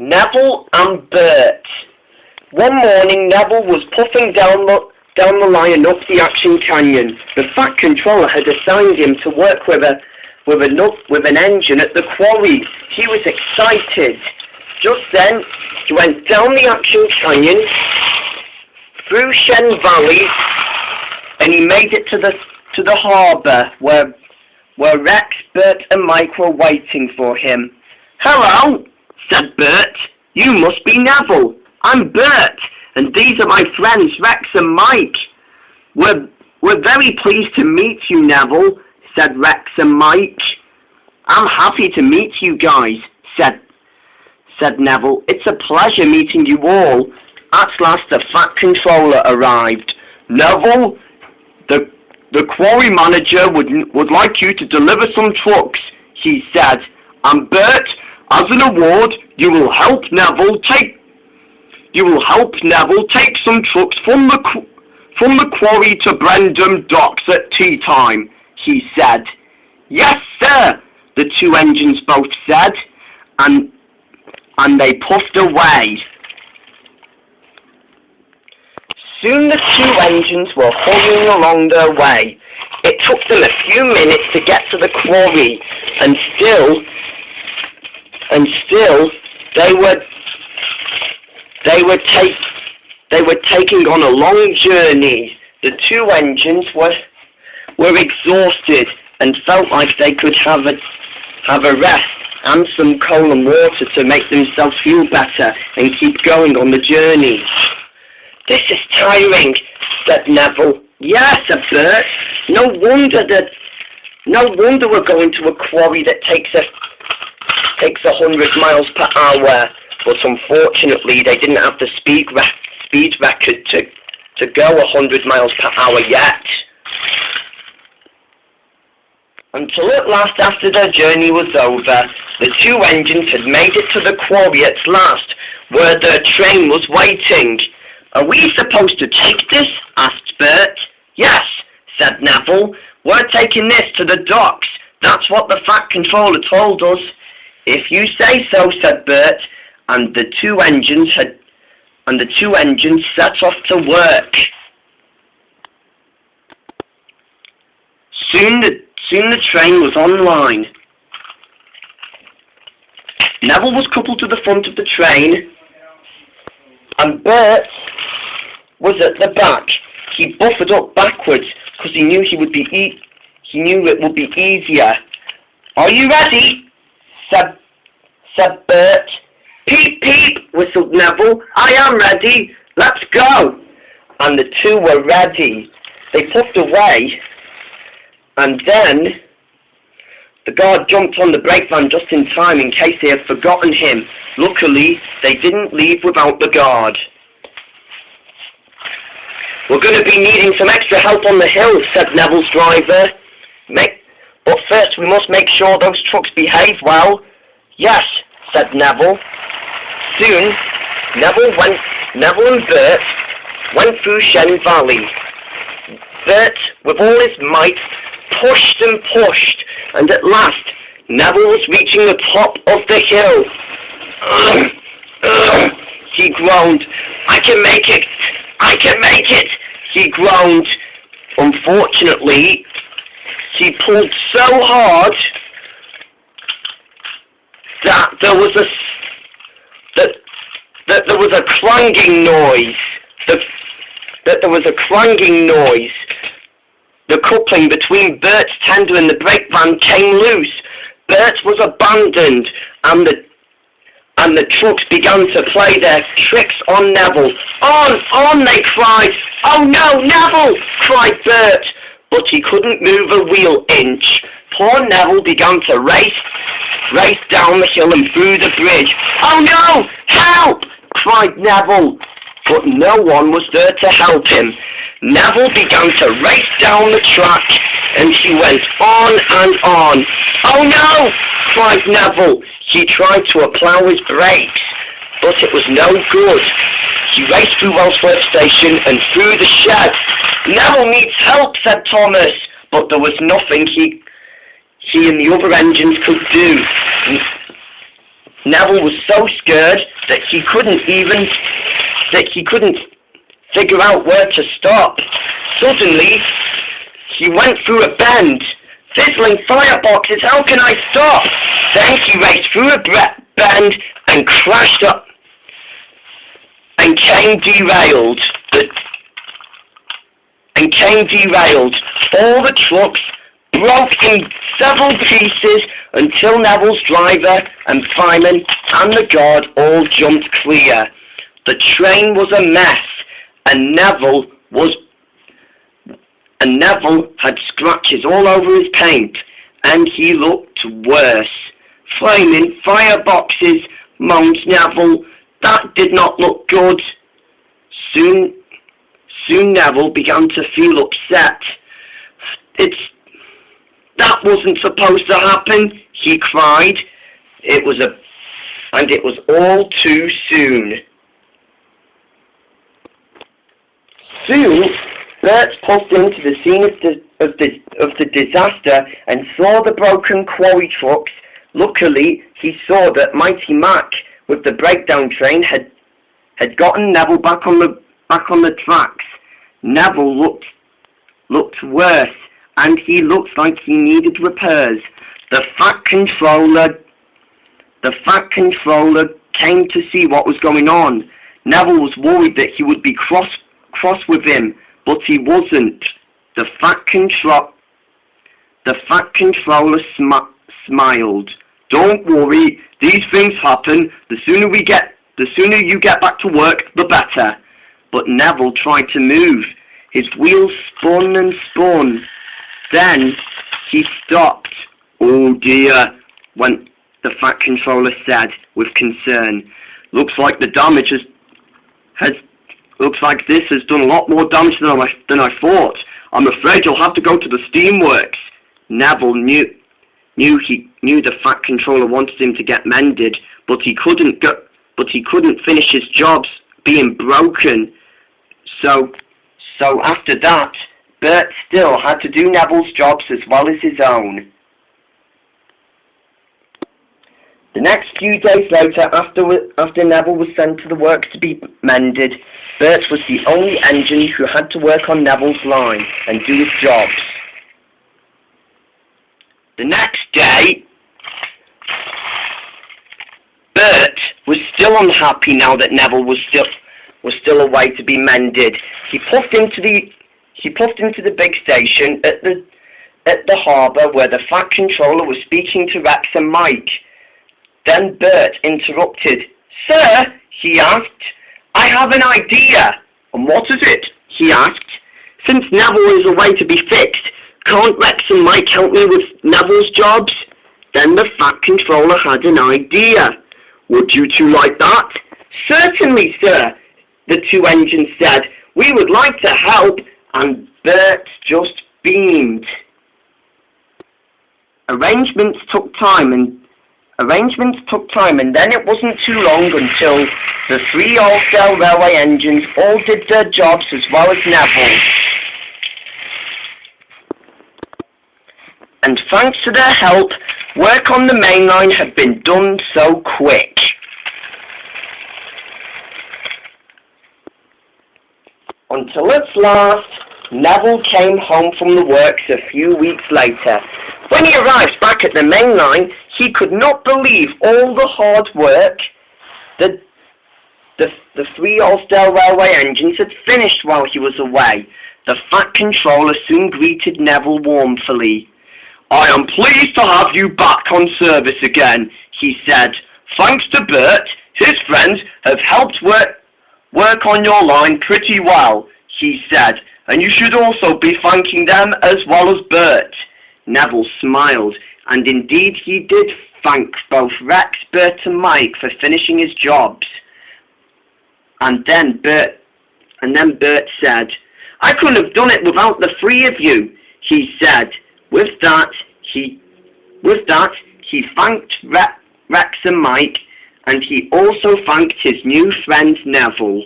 Neville and Bert. One morning, Neville was puffing down the line up the Action Canyon. The Fat Controller had assigned him to work with an engine at the quarry. He was excited. Just then, he went down the Action Canyon, through Shen Valley, and he made it to the harbour where Rex, Bert, and Mike were waiting for him. "Hello," said Bert. "You must be Neville. I'm Bert, and these are my friends Rex and Mike." We're very pleased to meet you, Neville," said Rex and Mike. "I'm happy to meet you guys," said Neville. "It's a pleasure meeting you all." At last the Fat Controller arrived. "Neville, the quarry manager would like you to deliver some trucks," he said. "And Bert, as an award, you will help Neville take some trucks from the quarry to Brendam docks at tea time," he said. "Yes, sir," the two engines both said, and they puffed away. Soon the two engines were hurrying along their way. It took them a few minutes to get to the quarry, and still they were taking on a long journey. The two engines were exhausted and felt like they could have a rest and some coal and water to make themselves feel better and keep going on the journey. "This is tiring," said Neville. "Yeah," said Bert. No wonder we're going to a quarry that takes 100 miles per hour. But unfortunately, they didn't have the speed record to go 100 miles per hour yet. Until at last, after their journey was over, the two engines had made it to the quarry at last, where their train was waiting. "Are we supposed to take this?" asked Bert. "Yes," said Neville. "We're taking this to the docks. That's what the Fat Controller told us." "If you say so," said Bert, and the two engines set off to work. Soon the train was online. Neville was coupled to the front of the train, and Bert was at the back. He buffered up backwards because he knew it would be easier. "Are you ready?" said Bert. "Peep, peep," whistled Neville. "I am ready. Let's go." And the two were ready. They puffed away, and then the guard jumped on the brake van just in time in case they had forgotten him. Luckily, they didn't leave without the guard. "We're going to be needing some extra help on the hill," said Neville's driver. "But first we must make sure those trucks behave well." "Yes," said Neville. Soon, Neville and Bert went through Shen Valley. Bert, with all his might, pushed and pushed, and at last, Neville was reaching the top of the hill. He groaned. I can make it! He groaned. Unfortunately, he pulled so hard that there was a clanging noise. The coupling between Bert's tender and the brake van came loose. Bert was abandoned, and the trucks began to play their tricks on Neville. On, they cried. "Oh no, Neville!" cried Bert, but he couldn't move a wheel inch. Poor Neville began to race down the hill and through the bridge. "Oh no! Help!" cried Neville, but no one was there to help him. Neville began to race down the track, and he went on and on. "Oh no!" cried Neville. He tried to plough his brakes, but it was no good. He raced through Wellsworth Station and through the shed. "Neville needs help," said Thomas, but there was nothing he and the other engines could do. Neville was so scared that he couldn't figure out where to stop. Suddenly, he went through a bend. Fizzling fireboxes, how can I stop? Then he raced through a bend and crashed up and came derailed. All the trucks broke in several pieces until Neville's driver and fireman and the guard all jumped clear. The train was a mess, and Neville had scratches all over his paint, and he looked worse. Flaming fireboxes, moaned Neville. That did not look good. Soon Neville began to feel upset. That wasn't supposed to happen, he cried. It was all too soon. Soon, Bert pulled into the scene of the disaster and saw the broken quarry trucks. Luckily, he saw that Mighty Mac with the breakdown train had gotten Neville back on the tracks. Neville looked worse, and he looked like he needed repairs. The Fat Controller came to see what was going on. Neville was worried that he would be cross with him, but he wasn't. The Fat Controller smiled. Don't worry, these things happen. The sooner you get back to work, the better. But Neville tried to move. His wheels spun and spun. Then he stopped. Oh dear, the Fat Controller said with concern. Looks like this has done a lot more damage than I thought. I'm afraid you'll have to go to the steamworks. Neville knew the Fat Controller wanted him to get mended, but he couldn't finish his jobs being broken. So after that, Bert still had to do Neville's jobs as well as his own. The next few days later, after Neville was sent to the works to be mended, Bert was the only engine who had to work on Neville's line and do his jobs. The next day, Bert was still unhappy now that Neville was still away to be mended. He puffed into the big station at the harbour where the Fat Controller was speaking to Rex and Mike. Then Bert interrupted. Sir, he asked, I have an idea. And what is it? He asked. Since Neville is away to be fixed, can't Rex and Mike help me with Neville's jobs? Then the Fat Controller had an idea. Would you two like that? Certainly, sir, the two engines said. We would like to help, and Bert just beamed. Arrangements took time, and then it wasn't too long until the three All-Style Railway engines all did their jobs as well as Neville. And thanks to their help, work on the main line had been done so quick. Until at last, Neville came home from the works a few weeks later. When he arrived back at the main line, he could not believe all the hard work that the three All-Style Railway engines had finished while he was away. The Fat Controller soon greeted Neville warmly. I am pleased to have you back on service again, he said. Thanks to Bert, his friends have helped work on your line pretty well, he said, and you should also be thanking them as well as Bert. Neville smiled, and indeed he did thank both Rex, Bert and Mike for finishing his jobs. And then Bert said, I couldn't have done it without the three of you, he said. With that, he thanked Rex and Mike, and he also thanked his new friend Neville.